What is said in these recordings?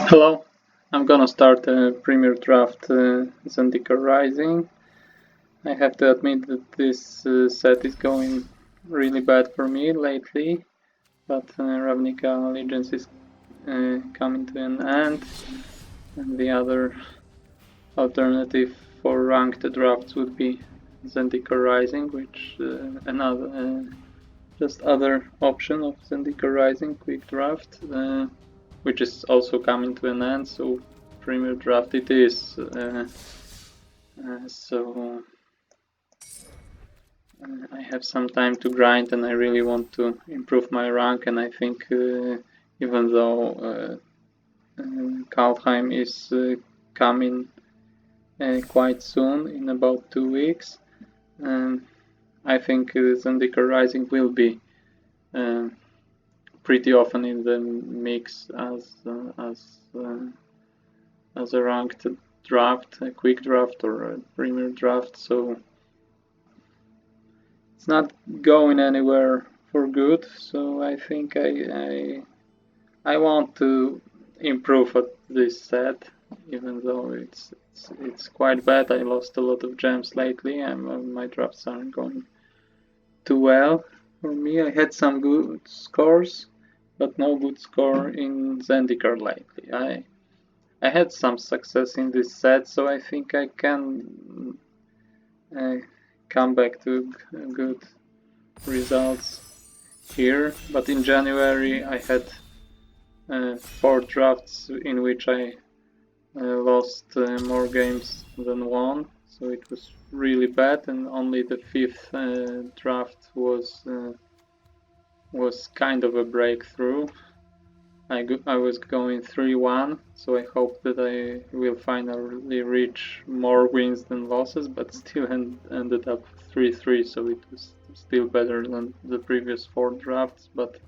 Hello, I'm gonna start a Premier Draft Zendikar Rising. I have to admit that this set is going really bad for me lately, but Ravnica Allegiance is coming to an end, and the other alternative for ranked drafts would be Zendikar Rising, which just other option of Zendikar Rising Quick Draft, which is also coming to an end, so Premier Draft it is. So I have some time to grind and I really want to improve my rank, and I think even though Kaldheim is coming quite soon, in about 2 weeks, I think Zendikar Rising will be pretty often in the mix as a ranked draft, a quick draft or a premier draft, so it's not going anywhere for good. So I think I want to improve at this set, even though it's quite bad. I lost a lot of gems lately, and my drafts aren't going too well for me. I had some good scores, but no good score in Zendikar lately. I had some success in this set, so I think I can come back to good results here. But in January I had 4 drafts in which I lost more games than won, so it was really bad, and only the 5th draft was kind of a breakthrough. I was going 3-1, so I hope that I will finally reach more wins than losses, but still ended up 3-3, so it was still better than the previous 4 drafts, but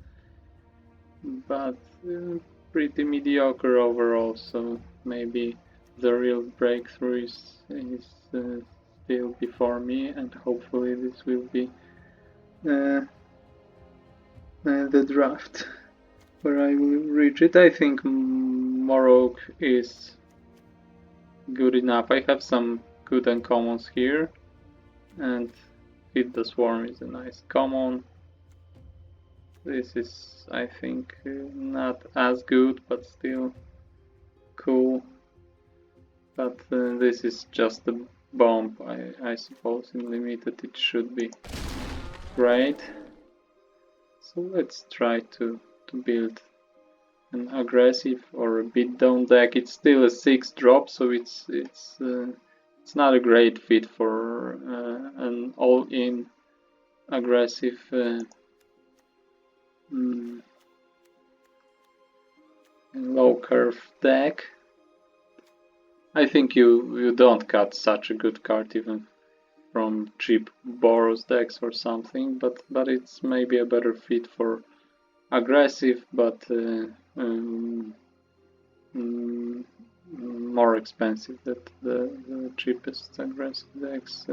pretty mediocre overall, so maybe the real breakthrough is still before me, and hopefully this will be the draft where I will reach it. I think Morog is good enough. I have some good uncommons here, and Feed the Swarm is a nice common. This is, I think, not as good, but still cool. But this is just a bomb, I suppose. In limited it should be great. So let's try to build an aggressive or a beatdown deck. It's still a 6 drop, so it's not a great fit for an all-in aggressive low curve deck. I think you don't cut such a good card even from cheap Boros decks or something, but it's maybe a better fit for aggressive, but more expensive than the cheapest aggressive decks.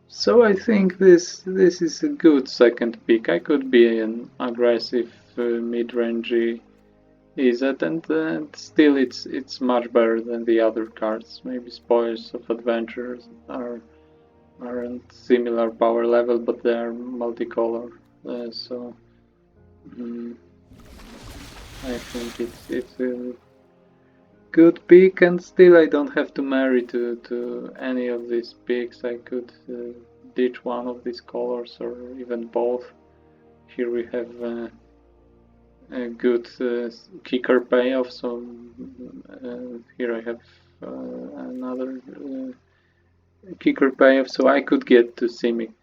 So I think this is a good second pick. I could be an aggressive mid-rangey Izzet, and still it's much better than the other cards. Maybe Spoils of Adventures aren't similar power level, but they are multicolor, so I think it's a good pick, and still I don't have to marry to any of these picks. I could ditch one of these colors or even both. Here we have a good kicker payoff, so here I have another kicker payoff, so I could get to Simic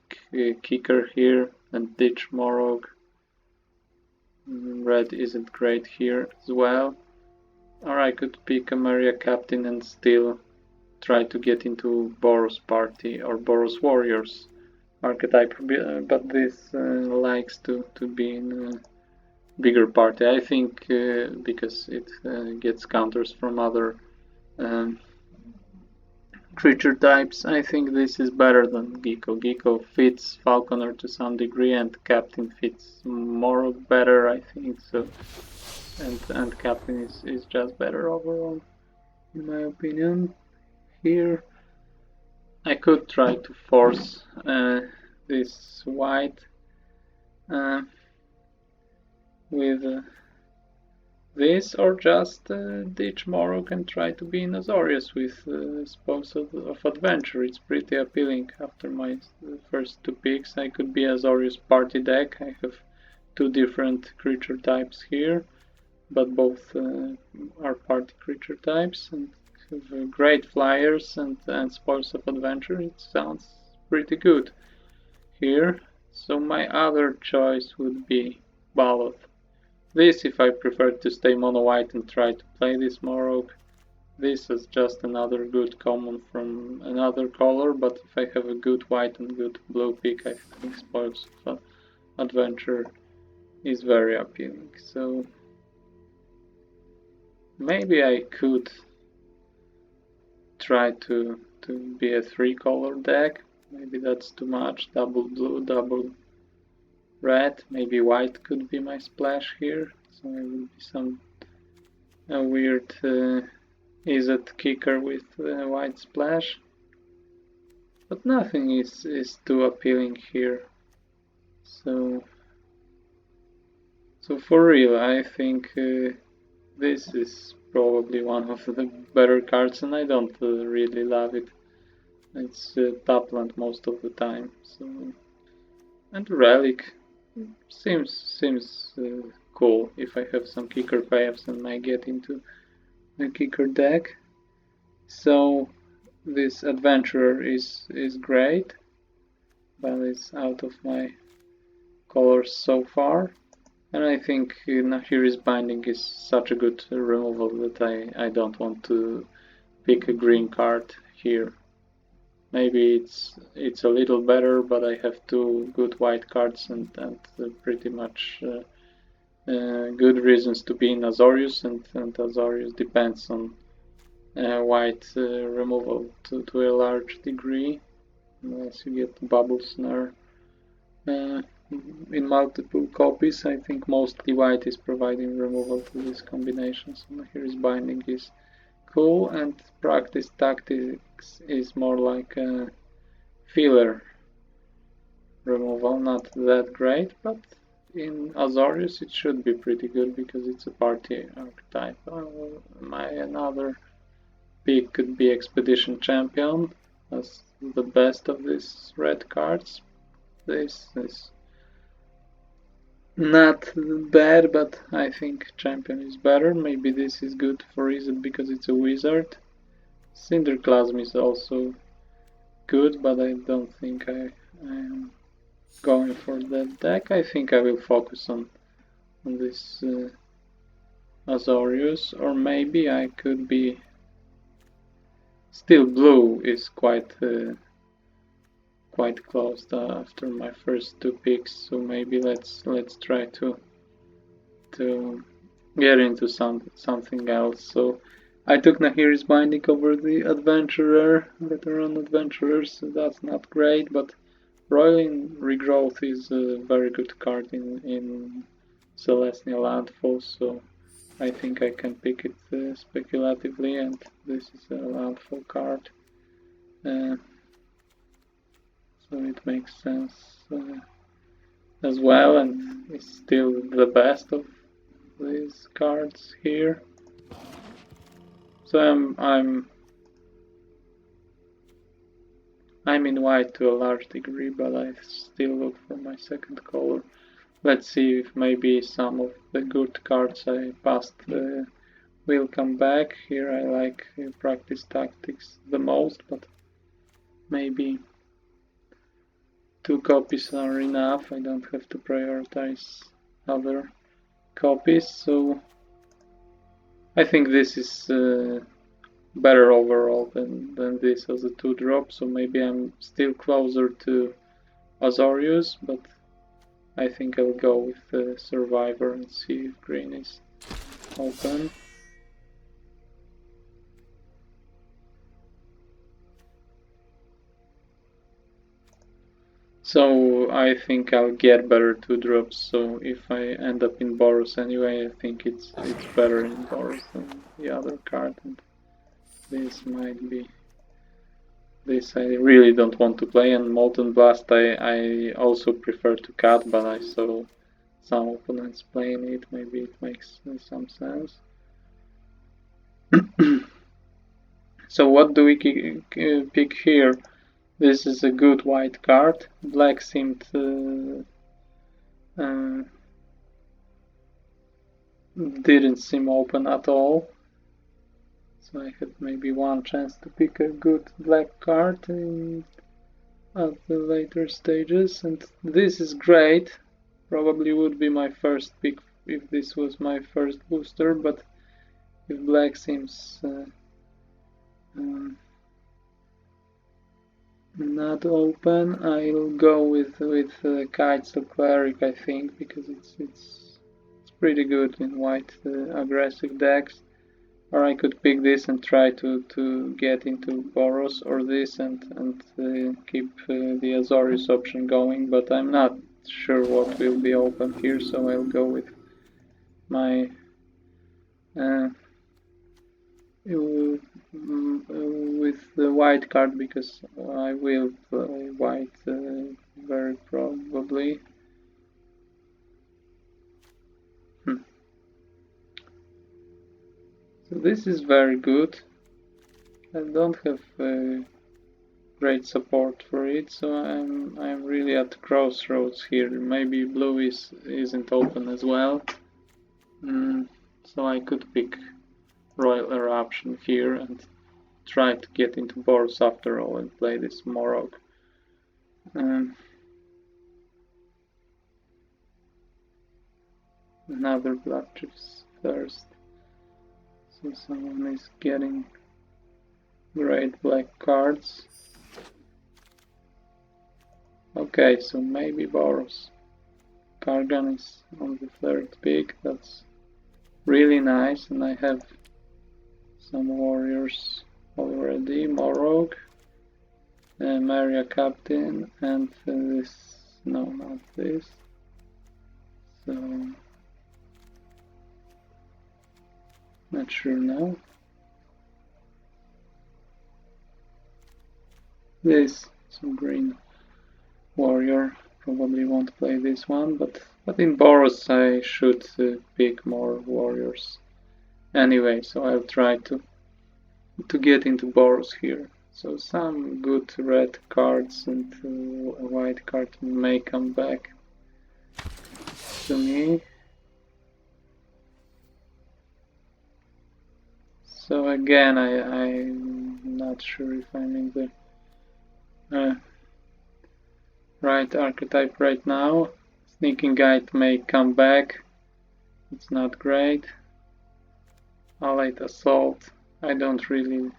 kicker here and ditch Morog. Red isn't great here as well. Or I could pick a Maria Captain and still try to get into Boros party or Boros Warriors archetype, but this likes to be in a bigger party, I think, because it gets counters from other creature types. I think this is better than Gecko. Gecko fits Falconer to some degree, and Captain fits more better, I think. So and captain is just better overall, in my opinion. Here I could try to force this white with this, or just ditch Morok and try to be in Azorius with Spokes of Adventure. It's pretty appealing after my first two picks. I could be Azorius party deck. I have two different creature types here, but both are party creature types and have great flyers and Spoils of Adventure. It sounds pretty good here. So my other choice would be Ballot. This if I prefer to stay mono white and try to play this Morok. This is just another good common from another color, but if I have a good white and good blue pick, I think Spoils of Adventure is very appealing. So maybe I could try to be a 3-color deck. Maybe that's too much. Double blue, double red. Maybe white could be my splash here. So it would be a weird Izzet kicker with white splash. But nothing is too appealing here. So for real, I think this is probably one of the better cards, and I don't really love it. It's Topland most of the time. So, and Relic seems cool if I have some kicker payoffs and I get into the kicker deck. So this Adventurer is great, but it's out of my colors so far. And I think Nahiri's Binding is such a good removal that I don't want to pick a green card here. Maybe it's a little better, but I have two good white cards and pretty much good reasons to be in Azorius, and Azorius depends on white removal to a large degree, unless you get Bubble Snare in multiple copies. I think mostly white is providing removal to this combination, so here is Binding is cool, and Practice Tactics is more like a filler removal, not that great, but in Azorius it should be pretty good because it's a party archetype. My another pick could be Expedition Champion as the best of these red cards. This is not bad, but I think Champion is better. Maybe this is good for Izzet because it's a wizard. Cinderclasm is also good, but I don't think I am going for that deck. I think I will focus on this Azorius, or maybe I could be... Still blue is quite close after my first two picks, so maybe let's try to get into something else. So I took Nahiri's Binding over the Adventurer, Veteran Adventurer, so that's not great, but Roiling Regrowth is a very good card in Celestial Landfall, so I think I can pick it speculatively, and this is a Landfall card. So it makes sense as well, and it's still the best of these cards here. So I'm in white to a large degree, but I still look for my second color. Let's see if maybe some of the good cards I passed will come back. Here I like Practice Tactics the most, but maybe 2 copies are enough. I don't have to prioritize other copies, so I think this is better overall than this as a 2-drop, so maybe I'm still closer to Azorius, but I think I'll go with Survivor and see if green is open. So I think I'll get better 2-drops, so if I end up in Boros anyway, I think it's better in Boros than the other card, and this might be... This I really don't want to play, and Molten Blast I also prefer to cut, but I saw some opponents playing it, maybe it makes some sense. So what do we pick here? This is a good white card. Black seemed didn't seem open at all. So I had maybe one chance to pick a good black card at the later stages, and this is great. Probably would be my first pick if this was my first booster, but if black seems not open, I'll go with Kites of Cleric, I think, because it's pretty good in white aggressive decks. Or I could pick this and try to get into Boros, or this and keep the Azorius option going, but I'm not sure what will be open here, so I'll go with my with the white card, because I will play white very probably. So this is very good. I don't have great support for it, so I'm really at crossroads here. Maybe blue isn't open as well, so I could pick Royal Eruption here and try to get into Boros after all and play this Morog. Another Bloodchief's Thirst. So someone is getting great black cards. Okay, so maybe Boros. Kargan is on the third pick. That's really nice, and I have some warriors already. Morog, Maria Captain, and this. No, not this. So not sure now. This, some green warrior. Probably won't play this one, but in Boros I should pick more warriors anyway, so I'll try to get into Boros here. So some good red cards and a white card may come back to me. So again, I'm not sure if I'm in the right archetype right now. Sneaking Guide may come back. It's not great. Allied Assault. I don't really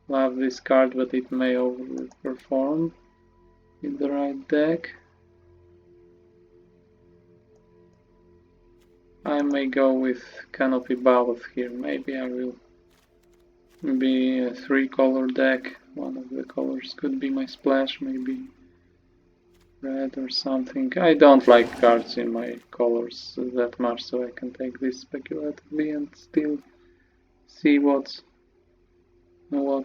love this card, but it may overperform in the right deck. I may go with Canopy Ballot here. Maybe I will be a 3-color deck. One of the colors could be my splash, maybe red or something. I don't like cards in my colors that much, so I can take this speculatively and still see what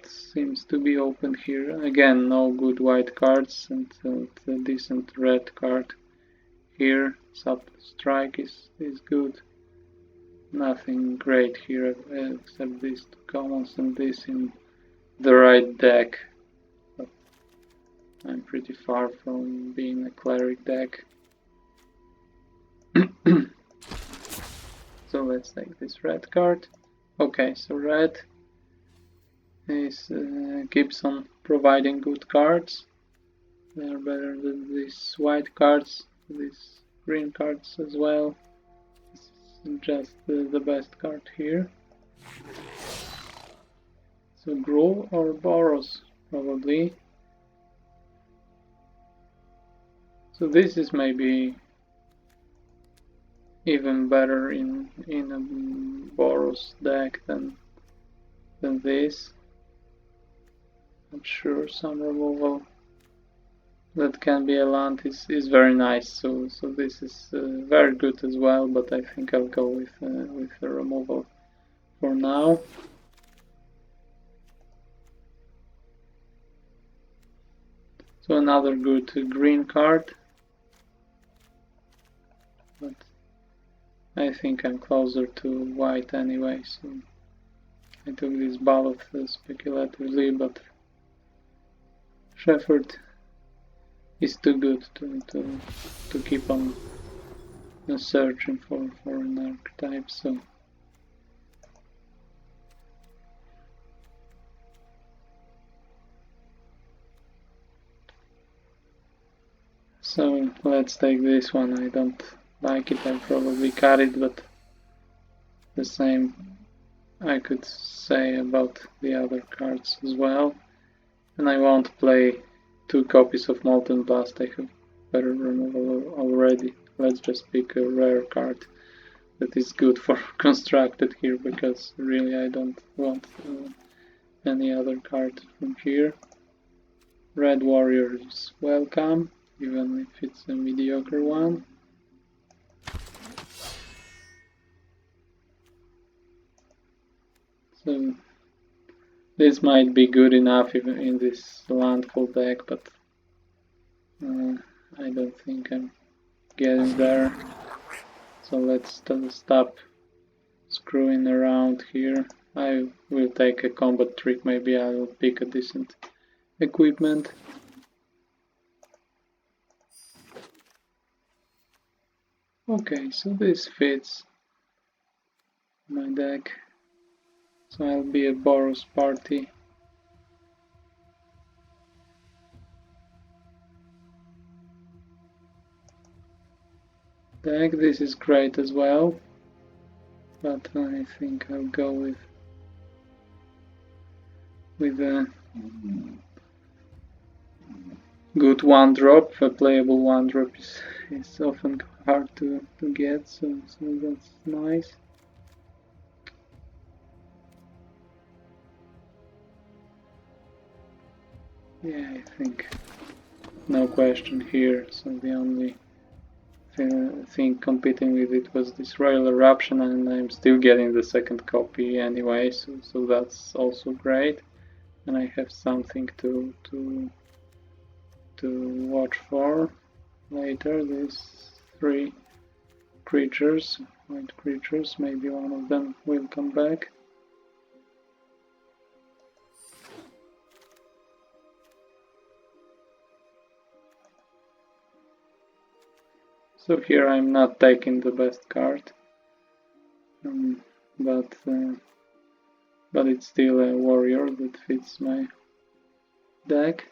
seems to be open here. Again, no good white cards and a decent red card here. Strike is good. Nothing great here except these two commons and this in the right deck. But I'm pretty far from being a cleric deck. So let's take this red card. Okay, so red is keeps on providing good cards. They are better than these white cards, these green cards as well. This is just the best card here. So Grow or Boros, probably. So this is maybe even better in a Boros deck than this. Not sure, some removal that can be a land is very nice. So this is very good as well. But I think I'll go with the removal for now. So another good green card. But I think I'm closer to white anyway, so I took this ballot speculatively, but Shepherd is too good to keep on searching for an archetype, so let's take this one. I don't like it, I probably cut it, but the same I could say about the other cards as well. And I won't play 2 copies of Molten Blast, I have better removal already. Let's just pick a rare card that is good for constructed here, because really I don't want any other card from here. Red Warrior is welcome, even if it's a mediocre one. So this might be good enough even in this landfall deck, but I don't think I'm getting there. So let's stop screwing around here. I will take a combat trick, maybe I will pick a decent equipment. Okay, so this fits my deck. So I'll be a Boros party. Deck, this is great as well, but I think I'll go with a good 1-drop. A playable 1-drop is often hard to get, so that's nice. Yeah, I think no question here. So the only thing competing with it was this Royal Eruption, and I'm still getting the second copy anyway, so that's also great. And I have something to watch for later. These 3 creatures, white creatures, maybe one of them will come back. So here I'm not taking the best card, but it's still a warrior that fits my deck.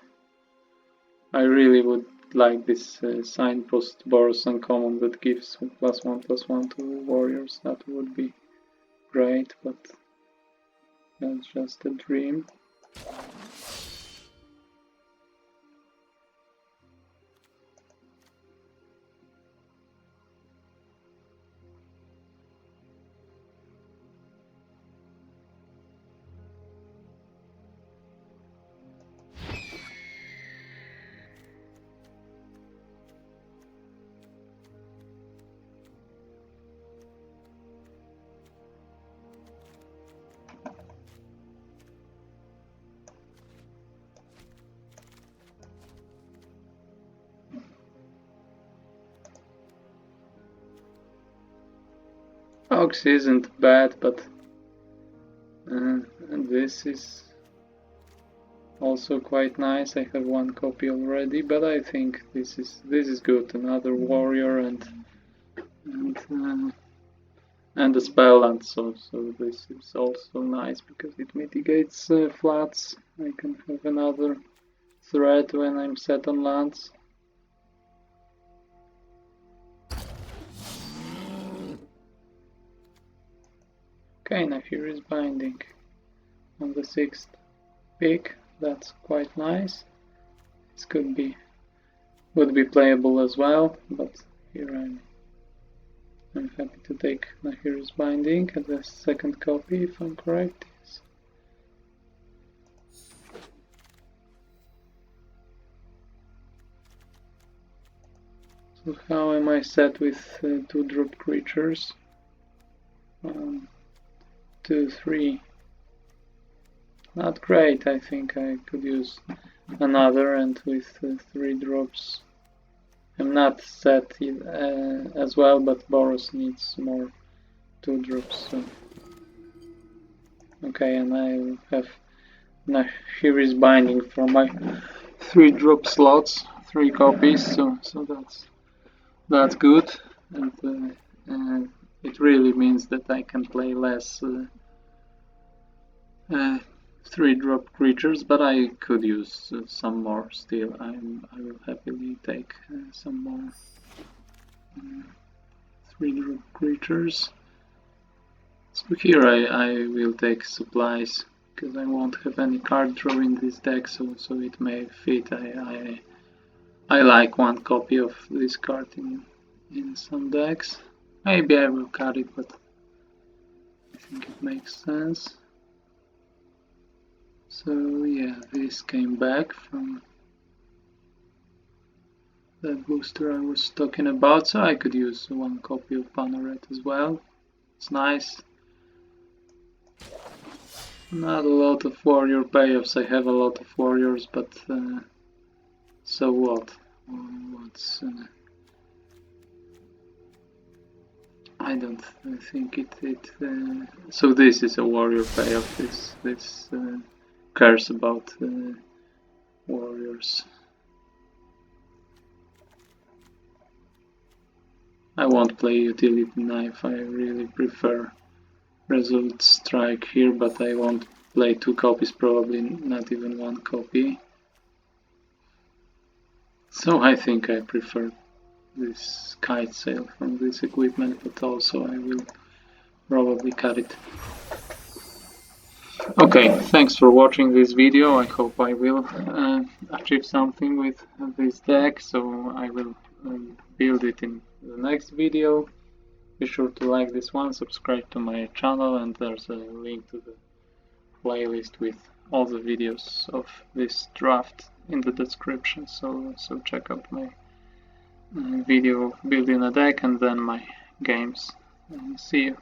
I really would like this signpost Boros uncommon that gives +1/+1 to warriors. That would be great, but that's just a dream. Ox isn't bad, but this is also quite nice. I have 1 copy already, but I think this is good. Another warrior and a spellland, so this is also nice because it mitigates flats. I can have another threat when I'm set on lands. Okay, now here is binding on the 6th pick. That's quite nice. This would be playable as well, but here I'm happy to take Nahir's Binding as a second copy, if I'm correct. Yes. So how am I set with 2-drop creatures? 1, 2, 3. Not great. I think I could use another, and with 3 drops I'm not set as well, but Boros needs more 2 drops. So. Okay, and I have now here is binding for my 3 drop slots, 3 copies. So that's good, and it really means that I can play less 3-drop creatures, but I could use some more still. I will happily take some more 3-drop creatures. So here I will take supplies, because I won't have any card draw in this deck, so it may fit. I like 1 copy of this card in some decks. Maybe I will cut it, but I think it makes sense. So yeah, this came back from that booster I was talking about, so I could use 1 copy of Panoret as well. It's nice. Not a lot of warrior payoffs. I have a lot of warriors, but so what? What's I don't think it. So this is a warrior payoff. This cares about warriors. I won't play utility knife. I really prefer Resolute Strike here, but I won't play 2 copies, probably not even 1 copy. So I think I prefer this kite sail from this equipment, but also I will probably cut it. Okay, thanks for watching this video. I hope I will achieve something with this deck, so I will build it in the next video. Be sure to like this one, subscribe to my channel, and there's a link to the playlist with all the videos of this draft in the description, so check out my video building a deck and then my games. See you.